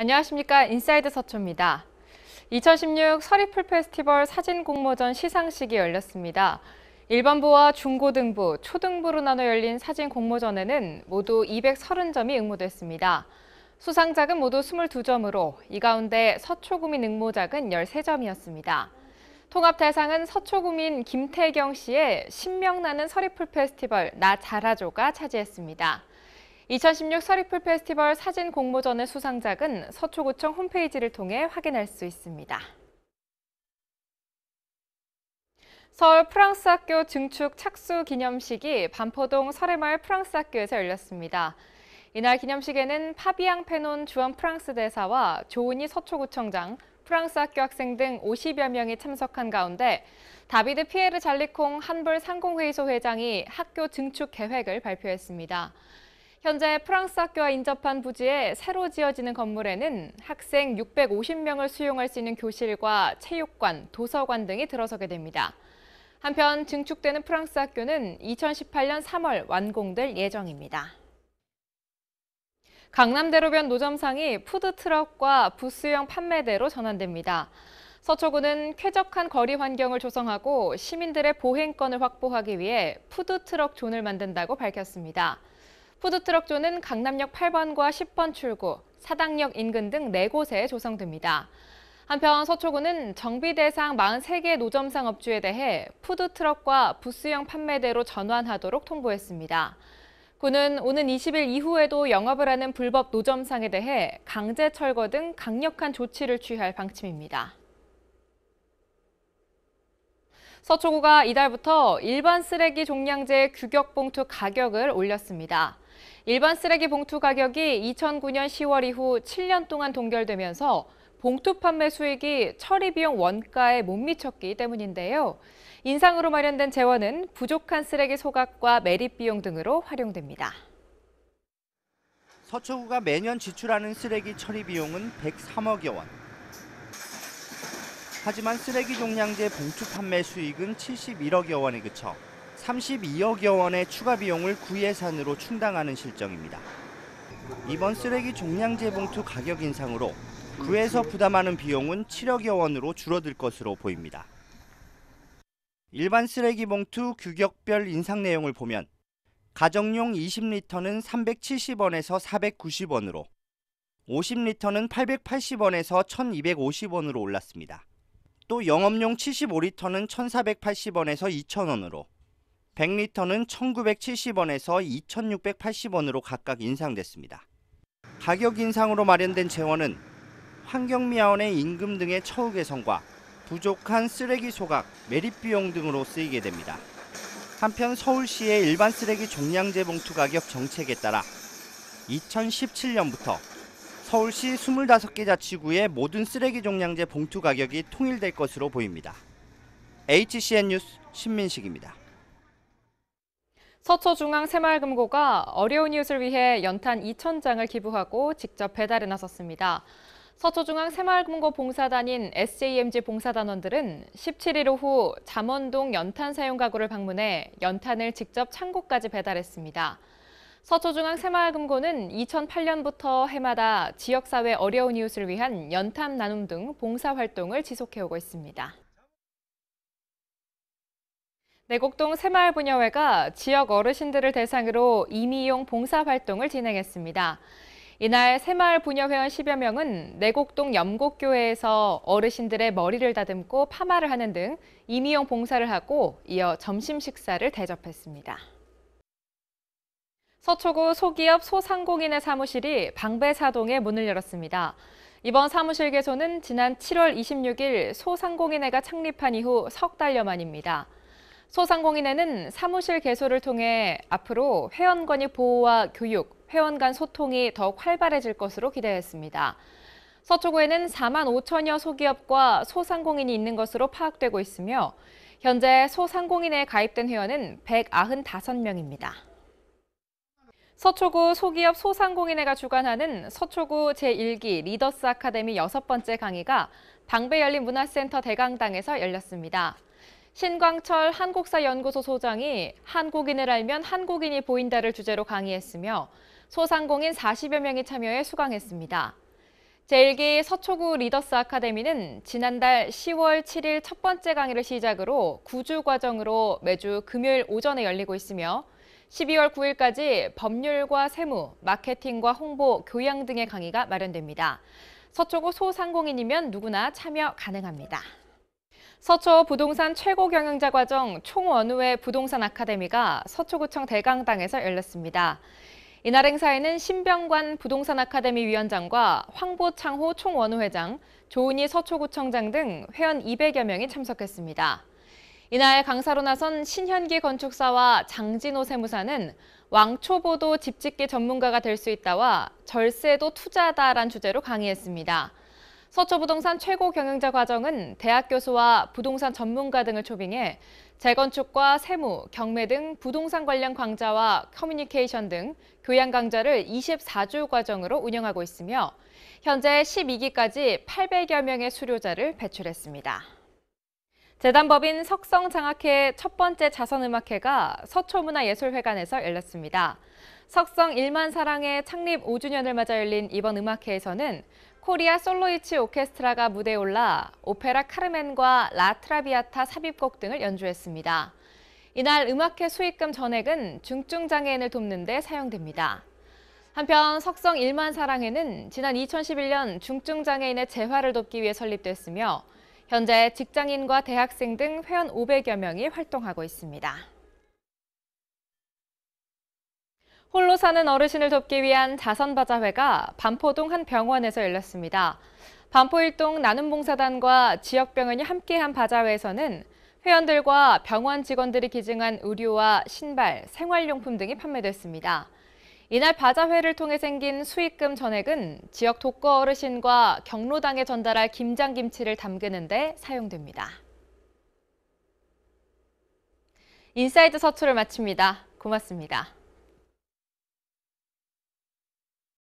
안녕하십니까. 인사이드 서초입니다. 2016 서리풀 페스티벌 사진 공모전 시상식이 열렸습니다. 일반부와 중고등부, 초등부로 나눠 열린 사진 공모전에는 모두 230점이 응모됐습니다. 수상작은 모두 22점으로 이 가운데 서초구민 응모작은 13점이었습니다. 통합 대상은 서초구민 김태경 씨의 신명나는 서리풀 페스티벌 나 잘하죠가 차지했습니다. 2016 서리풀 페스티벌 사진 공모전의 수상작은 서초구청 홈페이지를 통해 확인할 수 있습니다. 서울 프랑스학교 증축 착수 기념식이 반포동 설해마을 프랑스학교에서 열렸습니다. 이날 기념식에는 파비앙 페논 주한 프랑스 대사와 조은희 서초구청장, 프랑스학교 학생 등 50여 명이 참석한 가운데 다비드 피에르 잘리콩 한불 상공회의소 회장이 학교 증축 계획을 발표했습니다. 현재 프랑스 학교와 인접한 부지에 새로 지어지는 건물에는 학생 650명을 수용할 수 있는 교실과 체육관, 도서관 등이 들어서게 됩니다. 한편 증축되는 프랑스 학교는 2018년 3월 완공될 예정입니다. 강남대로변 노점상이 푸드트럭과 부스형 판매대로 전환됩니다. 서초구는 쾌적한 거리 환경을 조성하고 시민들의 보행권을 확보하기 위해 푸드트럭 존을 만든다고 밝혔습니다. 푸드트럭 존은 강남역 8번과 10번 출구, 사당역 인근 등 4곳에 조성됩니다. 한편 서초구는 정비 대상 43개 노점상 업주에 대해 푸드트럭과 부스형 판매대로 전환하도록 통보했습니다. 구는 오는 20일 이후에도 영업을 하는 불법 노점상에 대해 강제 철거 등 강력한 조치를 취할 방침입니다. 서초구가 이달부터 일반 쓰레기 종량제 규격 봉투 가격을 올렸습니다. 일반 쓰레기 봉투 가격이 2009년 10월 이후 7년 동안 동결되면서 봉투 판매 수익이 처리 비용 원가에 못 미쳤기 때문인데요. 인상으로 마련된 재원은 부족한 쓰레기 소각과 매립 비용 등으로 활용됩니다. 서초구가 매년 지출하는 쓰레기 처리 비용은 103억여 원. 하지만 쓰레기 종량제 봉투 판매 수익은 71억여 원에 그쳐 32억여 원의 추가 비용을 구예산으로 충당하는 실정입니다. 이번 쓰레기 종량제 봉투 가격 인상으로 구에서 부담하는 비용은 7억여 원으로 줄어들 것으로 보입니다. 일반 쓰레기 봉투 규격별 인상 내용을 보면 가정용 20리터는 370원에서 490원으로, 50리터는 880원에서 1250원으로 올랐습니다. 또 영업용 75리터는 1480원에서 2000원으로, 100리터는 1970원에서 2680원으로 각각 인상됐습니다. 가격 인상으로 마련된 재원은 환경미화원의 임금 등의 처우 개선과 부족한 쓰레기 소각, 매립 비용 등으로 쓰이게 됩니다. 한편 서울시의 일반 쓰레기 종량제 봉투 가격 정책에 따라 2017년부터 서울시 25개 자치구의 모든 쓰레기 종량제 봉투 가격이 통일될 것으로 보입니다. HCN 뉴스 신민식입니다. 서초중앙새마을금고가 어려운 이웃을 위해 연탄 2,000장을 기부하고 직접 배달에 나섰습니다. 서초중앙새마을금고 봉사단인 SJMG 봉사단원들은 17일 오후 잠원동 연탄 사용 가구를 방문해 연탄을 직접 창고까지 배달했습니다. 서초중앙새마을금고는 2008년부터 해마다 지역사회 어려운 이웃을 위한 연탄 나눔 등 봉사활동을 지속해오고 있습니다. 내곡동 새마을부녀회가 지역 어르신들을 대상으로 임의용 봉사활동을 진행했습니다. 이날 새마을부녀회원 10여 명은 내곡동 염곡교회에서 어르신들의 머리를 다듬고 파마를 하는 등 임의용 봉사를 하고 이어 점심 식사를 대접했습니다. 서초구 소기업 소상공인의 사무실이 방배사동에 문을 열었습니다. 이번 사무실 개소는 지난 7월 26일 소상공인회가 창립한 이후 석 달여 만입니다. 소상공인회는 사무실 개소를 통해 앞으로 회원권익 보호와 교육, 회원 간 소통이 더욱 활발해질 것으로 기대했습니다. 서초구에는 4만 5천여 소기업과 소상공인이 있는 것으로 파악되고 있으며 현재 소상공인회에 가입된 회원은 195명입니다. 서초구 소기업 소상공인회가 주관하는 서초구 제1기 리더스 아카데미 6번째 강의가 방배 열린 문화센터 대강당에서 열렸습니다. 신광철 한국사연구소 소장이 한국인을 알면 한국인이 보인다를 주제로 강의했으며 소상공인 40여 명이 참여해 수강했습니다. 제1기 서초구 리더스 아카데미는 지난달 10월 7일 첫 번째 강의를 시작으로 9주 과정으로 매주 금요일 오전에 열리고 있으며 12월 9일까지 법률과 세무, 마케팅과 홍보, 교양 등의 강의가 마련됩니다. 서초구 소상공인이면 누구나 참여 가능합니다. 서초 부동산 최고 경영자 과정 총원우회 부동산 아카데미가 서초구청 대강당에서 열렸습니다. 이날 행사에는 신병관 부동산 아카데미 위원장과 황보창호 총원우회장, 조은희 서초구청장 등 회원 200여 명이 참석했습니다. 이날 강사로 나선 신현기 건축사와 장진호 세무사는 왕초보도 집짓기 전문가가 될 수 있다와 절세도 투자다란 주제로 강의했습니다. 서초부동산 최고 경영자 과정은 대학 교수와 부동산 전문가 등을 초빙해 재건축과 세무, 경매 등 부동산 관련 강좌와 커뮤니케이션 등 교양 강좌를 24주 과정으로 운영하고 있으며 현재 12기까지 800여 명의 수료자를 배출했습니다. 재단법인 석성장학회 첫 번째 자선음악회가 서초문화예술회관에서 열렸습니다. 석성 1만 사랑의 창립 5주년을 맞아 열린 이번 음악회에서는 코리아 솔로이치 오케스트라가 무대에 올라 오페라 카르멘과 라트라비아타 삽입곡 등을 연주했습니다. 이날 음악회 수익금 전액은 중증장애인을 돕는 데 사용됩니다. 한편 석성 1만 사랑회는 지난 2011년 중증장애인의 재활을 돕기 위해 설립됐으며 현재 직장인과 대학생 등 회원 500여 명이 활동하고 있습니다. 홀로 사는 어르신을 돕기 위한 자선바자회가 반포동 한 병원에서 열렸습니다. 반포 일동 나눔봉사단과 지역병원이 함께한 바자회에서는 회원들과 병원 직원들이 기증한 의류와 신발, 생활용품 등이 판매됐습니다. 이날 바자회를 통해 생긴 수익금 전액은 지역 독거 어르신과 경로당에 전달할 김장김치를 담그는 데 사용됩니다. 인사이드 서초를 마칩니다. 고맙습니다.